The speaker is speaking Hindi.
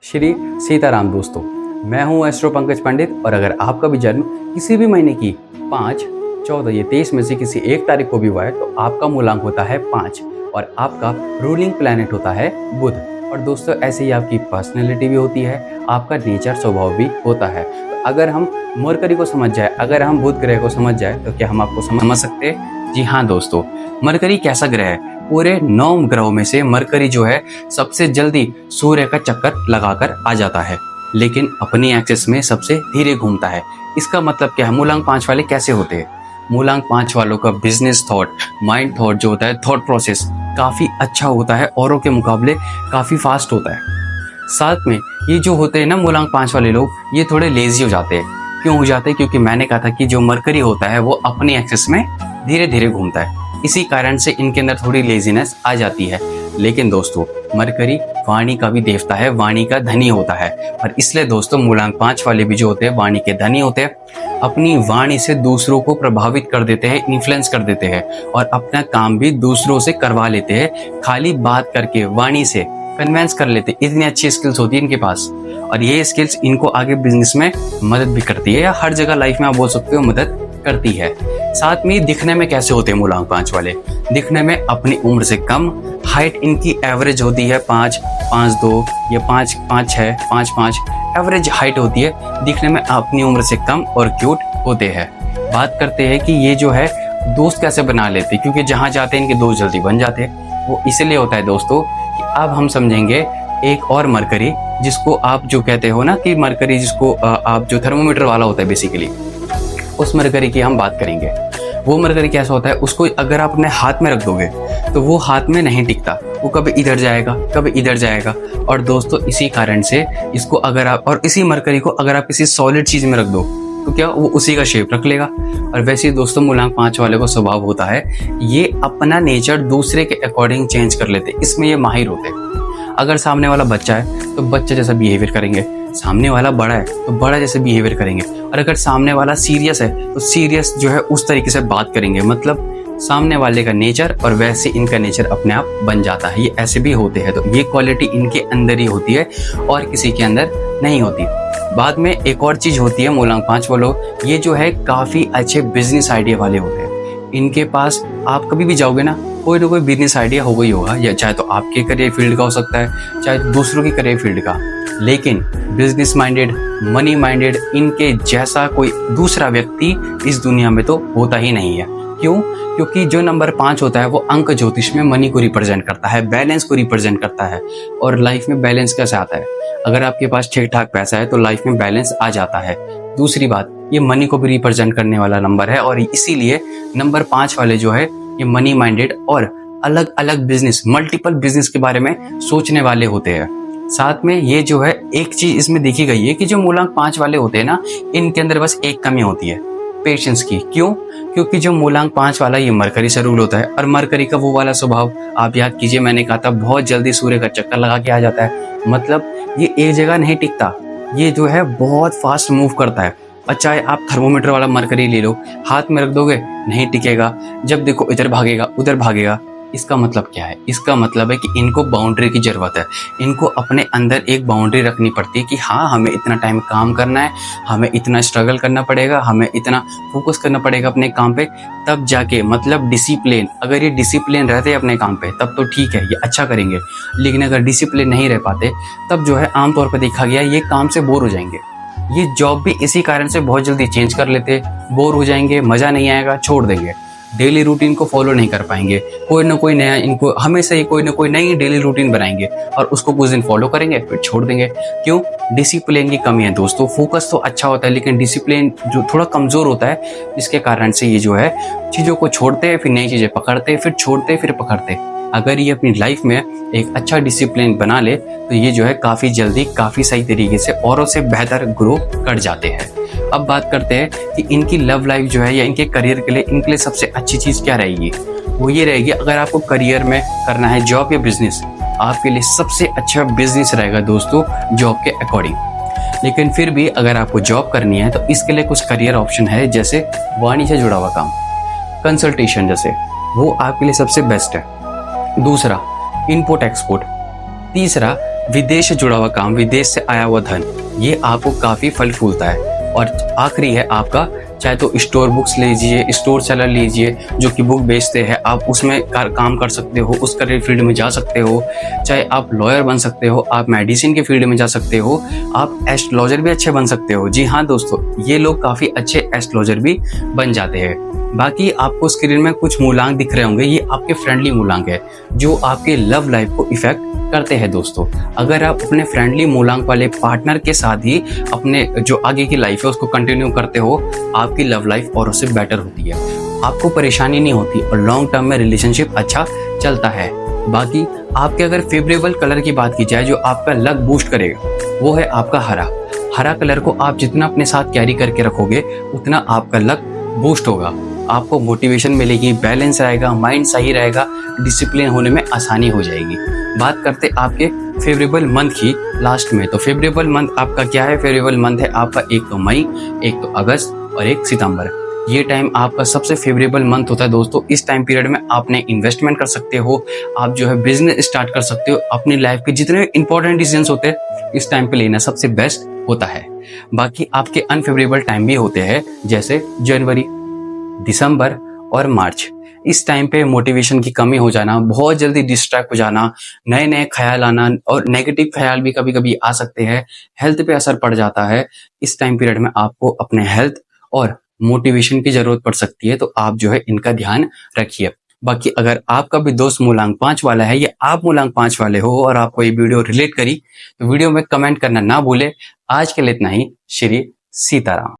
श्री सीताराम दोस्तों, मैं हूं एस्ट्रो पंकज पंडित। और अगर आपका भी जन्म किसी भी महीने की 5, 14 या 23 में से किसी एक तारीख को भी हुआ है तो आपका मूलांक होता है 5 और आपका रूलिंग प्लैनेट होता है बुध। और दोस्तों, ऐसे ही आपकी पर्सनैलिटी भी होती है, आपका नेचर स्वभाव भी होता है। तो अगर हम मरकरी को समझ जाए, अगर हम बुध ग्रह को समझ जाए तो क्या हम आपको समझ सकते हैं? जी हाँ दोस्तों, मरकरी कैसा ग्रह है? पूरे 9 ग्रहों में से मरकरी जो है सबसे जल्दी सूर्य का चक्कर लगाकर आ जाता है, लेकिन अपनी एक्सिस में सबसे धीरे घूमता है। इसका मतलब क्या है? मूलांक 5 वाले कैसे होते हैं? मूलांक 5 वालों का बिजनेस थॉट, माइंड थॉट जो होता है, थॉट प्रोसेस काफ़ी अच्छा होता है, औरों के मुकाबले काफ़ी फास्ट होता है। साथ में ये जो होते हैं ना मूलांक 5 वाले लोग, ये थोड़े लेजी हो जाते हैं। क्यों हो जाते हैं? क्योंकि मैंने कहा था कि जो मरकरी होता है वो अपनी एक्सिस में धीरे धीरे घूमता है, इसी कारण से इनके अंदर थोड़ी लेजीनेस आ जाती है। लेकिन दोस्तों, मरकरी वाणी का भी देवता है, वाणी का धनी होता है। और इसलिए दोस्तों, मूलांक 5 वाले भी जो होते हैं वाणी के धनी होते हैं। अपनी वाणी से दूसरों को प्रभावित कर देते हैं, इन्फ्लुएंस कर देते हैं और अपना काम भी दूसरों से करवा लेते हैं। खाली बात करके वाणी से कन्वेंस कर लेते, इतनी अच्छी स्किल्स होती है इनके पास। और ये स्किल्स इनको आगे बिजनेस में मदद भी करती है, या हर जगह लाइफ में आप बोल सकते हो मदद करती है। साथ में दिखने में कैसे होते हैं मूलांक 5 वाले? दिखने में अपनी उम्र से कम, हाइट इनकी एवरेज होती है 5, 5'2" या 5, 5'6", 5'5" एवरेज हाइट होती है। दिखने में अपनी उम्र से कम और क्यूट होते हैं। बात करते हैं कि ये जो है दोस्त कैसे बना लेते हैं, क्योंकि जहाँ जाते हैं इनके दोस्त जल्दी बन जाते हैं। वो इसलिए होता है दोस्तों कि अब हम समझेंगे एक और मरकरी, जिसको आप जो कहते हो ना कि मरकरी, जिसको आप जो थर्मोमीटर वाला होता है बेसिकली, उस मरकरी की हम बात करेंगे। वो मरकरी कैसा होता है? उसको अगर आप अपने हाथ में रख दोगे तो वो हाथ में नहीं टिकता, वो कभी इधर जाएगा, कभी इधर जाएगा। और दोस्तों, इसी कारण से इसको अगर आप, और इसी मरकरी को अगर आप किसी सॉलिड चीज में रख दो तो क्या वो उसी का शेप रख लेगा। और वैसे ही दोस्तों, मूलांक 5 वाले को स्वभाव होता है, ये अपना नेचर दूसरे के अकॉर्डिंग चेंज कर लेते, इसमें ये माहिर होते हैं। अगर सामने वाला बच्चा है तो बच्चे जैसा बिहेवियर करेंगे, सामने वाला बड़ा है तो बड़ा जैसे बिहेवियर करेंगे, और अगर सामने वाला सीरियस है तो सीरियस जो है उस तरीके से बात करेंगे। मतलब सामने वाले का नेचर और वैसे इनका नेचर अपने आप बन जाता है। ये ऐसे भी होते हैं, तो ये क्वालिटी इनके अंदर ही होती है और किसी के अंदर नहीं होती। बाद में एक और चीज होती है मूलांक 5 वालों, ये जो है काफी अच्छे बिजनेस आइडिया वाले होते हैं। इनके पास आप कभी भी जाओगे ना, कोई ना कोई बिजनेस आइडिया होगा ही होगा, या चाहे तो आपके करियर फील्ड का हो सकता है, चाहे दूसरों की करियर फील्ड का। लेकिन बिजनेस माइंडेड, मनी माइंडेड इनके जैसा कोई दूसरा व्यक्ति इस दुनिया में तो होता ही नहीं है। क्यों? क्योंकि जो नंबर 5 होता है वो अंक ज्योतिष में मनी को रिप्रेजेंट करता है, बैलेंस को रिप्रेजेंट करता है। और लाइफ में बैलेंस कैसे आता है? अगर आपके पास ठीक ठाक पैसा है तो लाइफ में बैलेंस आ जाता है। दूसरी बात, ये मनी को भी रिप्रेजेंट करने वाला नंबर है, और इसीलिए नंबर 5 वाले जो है ये मनी माइंडेड और अलग अलग बिजनेस, मल्टीपल बिजनेस के बारे में सोचने वाले होते हैं। साथ में ये जो है एक चीज इसमें देखी गई है कि जो मूलांक 5 वाले होते हैं ना, इनके अंदर बस एक कमी होती है, पेशेंस की। क्यों? क्योंकि जो मूलांक 5 वाला ये मरकरी से रूल होता है, और मरकरी का वो वाला स्वभाव आप याद कीजिए, मैंने कहा था बहुत जल्दी सूर्य का चक्कर लगा के आ जाता है। मतलब ये एक जगह नहीं टिकता, ये जो है बहुत फास्ट मूव करता है। और चाहे आप थर्मोमीटर वाला मरकरी ले लो, हाथ में रख दोगे नहीं टिकेगा, जब देखो इधर भागेगा उधर भागेगा। इसका मतलब क्या है? इसका मतलब है कि इनको बाउंड्री की जरूरत है। इनको अपने अंदर एक बाउंड्री रखनी पड़ती है कि हाँ, हमें इतना टाइम काम करना है, हमें इतना स्ट्रगल करना पड़ेगा, हमें इतना फोकस करना पड़ेगा अपने काम पे, तब जाके, मतलब डिसिप्लिन। अगर ये डिसिप्लिन रहते हैं अपने काम पे तब तो ठीक है, ये अच्छा करेंगे। लेकिन अगर डिसिप्लिन नहीं रह पाते तब जो है आमतौर पर देखा गया ये काम से बोर हो जाएंगे। ये जॉब भी इसी कारण से बहुत जल्दी चेंज कर लेते, बोर हो जाएंगे, मजा नहीं आएगा, छोड़ देंगे। डेली रूटीन को फॉलो नहीं कर पाएंगे, कोई ना कोई नया, इनको हमेशा ही कोई ना कोई नई डेली रूटीन बनाएंगे और उसको कुछ दिन फॉलो करेंगे फिर छोड़ देंगे। क्यों? डिसिप्लिन की कमी है दोस्तों। फोकस तो अच्छा होता है लेकिन डिसिप्लिन जो थोड़ा कमजोर होता है, जिसके कारण से ये जो है चीजों को छोड़ते हैं, फिर नई चीजें पकड़ते, फिर छोड़ते, फिर पकड़ते। अगर ये अपनी लाइफ में एक अच्छा डिसिप्लिन बना ले तो ये जो है काफ़ी जल्दी, काफ़ी सही तरीके से औरों से बेहतर ग्रो कर जाते हैं। अब बात करते हैं कि इनकी लव लाइफ जो है या इनके करियर के लिए, इनके लिए सबसे अच्छी चीज़ क्या रहेगी? वो ये रहेगी, अगर आपको करियर में करना है जॉब या बिजनेस, आपके लिए सबसे अच्छा बिजनेस रहेगा दोस्तों जॉब के अकॉर्डिंग। लेकिन फिर भी अगर आपको जॉब करनी है तो इसके लिए कुछ करियर ऑप्शन है, जैसे वाणी से जुड़ा हुआ काम, कंसल्टेशन जैसे, वो आपके लिए सबसे बेस्ट है। दूसरा, इंपोर्ट एक्सपोर्ट। तीसरा, विदेश से जुड़ा हुआ काम, विदेश से आया हुआ धन, ये आपको काफ़ी फल फूलता है। और आखिरी है आपका, चाहे तो स्टोर बुक्स लीजिए, स्टोर सेलर लीजिए जो कि बुक बेचते हैं, आप उसमें काम कर सकते हो, उस करियर फील्ड में जा सकते हो। चाहे आप लॉयर बन सकते हो, आप मेडिसिन के फील्ड में जा सकते हो, आप एस्ट्रोलॉजर भी अच्छे बन सकते हो। जी हाँ दोस्तों, ये लोग काफ़ी अच्छे एस्ट्रोलॉजर भी बन जाते हैं। बाकी आपको स्क्रीन में कुछ मूलांक दिख रहे होंगे, ये आपके फ्रेंडली मूलांक है जो आपके लव लाइफ को इफेक्ट करते हैं दोस्तों। अगर आप अपने फ्रेंडली मूलांक वाले पार्टनर के साथ ही अपने जो आगे की लाइफ है उसको कंटिन्यू करते हो, आपकी लव लाइफ और उससे बेटर होती है, आपको परेशानी नहीं होती और लॉन्ग टर्म में रिलेशनशिप अच्छा चलता है। बाकी आपके अगर फेवरेबल कलर की बात की जाए जो आपका लक बूस्ट करेगा, वो है आपका हरा। हरा कलर को आप जितना अपने साथ कैरी करके रखोगे उतना आपका लक बूस्ट होगा, आपको मोटिवेशन मिलेगी, बैलेंस रहेगा, माइंड सही रहेगा, डिसिप्लिन होने में आसानी हो जाएगी। बात करते आपके फेवरेबल मंथ की लास्ट में, तो फेवरेबल मंथ आपका क्या है? फेवरेबल मंथ है आपका एक तो मई, एक तो अगस्त और एक सितंबर। ये टाइम आपका सबसे फेवरेबल मंथ होता है दोस्तों। इस टाइम पीरियड में आपने इन्वेस्टमेंट कर सकते हो, आप जो है बिजनेस स्टार्ट कर सकते हो, अपनी लाइफ के जितने इंपॉर्टेंट डिसीजंस होते हैं इस टाइम पे लेना सबसे बेस्ट होता है। बाकी आपके अनफेवरेबल टाइम भी होते हैं जैसे जनवरी, दिसंबर और मार्च। इस टाइम पे मोटिवेशन की कमी हो जाना, बहुत जल्दी डिस्ट्रैक्ट हो जाना, नए नए ख्याल आना और नेगेटिव ख्याल भी कभी कभी आ सकते हैं, हेल्थ पे असर पड़ जाता है। इस टाइम पीरियड में आपको अपने हेल्थ और मोटिवेशन की जरूरत पड़ सकती है, तो आप जो है इनका ध्यान रखिए। बाकी अगर आपका भी दोस्त मूलांक 5 वाला है या आप मूलांक 5 वाले हो और आपको ये वीडियो रिलेट करी, तो वीडियो में कमेंट करना ना भूले। आज के लिए इतना ही। श्री सीताराम।